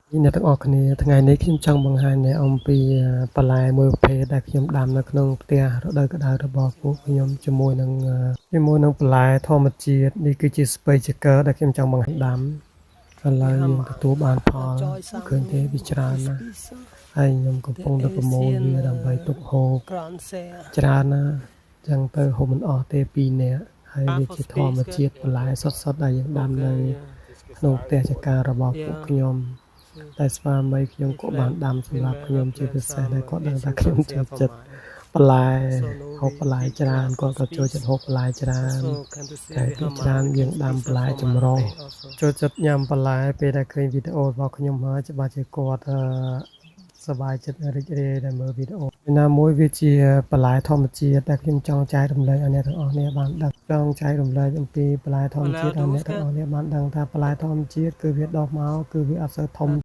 អ្នកទាំងអស់គ្នាថ្ងៃនេះខ្ញុំចង់បង្ហាញអ្នកអំពីបន្លែមួយប្រភេទដែលខ្ញុំដាំនៅក្នុងផ្ទះរដូវក្តៅរបស់ពួកខ្ញុំជាមួយនឹងបន្លែធម្មជាតិនេះគឺជាស្ពៃចកដែលខ្ញុំចង់បង្ហាញដាំឥឡូវយើងទទួលបានផលឃើញទេវាច្រើនណាស់ហើយខ្ញុំកំពុងតែប្រមូលវាដើម្បីទុកហូបច្រើនណាស់ចឹងទៅហូបមិនអស់ទេ2នាក់ហើយវាជាធម្មជាតិបន្លែសុទ្ធៗដែលយើងដាំនៅក្នុងផ្ទះចការបស់ពួកខ្ញុំតែស្វាមីខ្ញុំក៏បានដាំសម្រាប់ខ្ញុំជាពិសេសដែលគាត់ដឹងថាខ្ញុំចូលចិត្តបន្លែហូបបន្លែច្រើនគាត់ក៏ចូលចិត្តហូបបន្លែច្រើនតែពីច្រើនយើងដាំបន្លែចម្រុះចូលចិត្តញ៉ាំបន្លែពេលដែលឃើញវីដេអូរបស់ខ្ញុំហើយច្បាស់ជាគាត់សប្បាយចិត្តរីករាយដែលមើលវីដេអូណាមួយវាជាបន្លែធម្មជាតិដែលខ្ញុំចង់ចែករំលែកឲ្យអ្នកទាំងអស់គ្នាបានដឹងចង់ចែករំលែកអំពីបន្លែធម្មជាតិឲ្យអ្នកទាំងអស់គ្នាបានដឹងថាបន្លែធម្មជាតិគឺវាដុះមកគឺវាអត់សូវធំ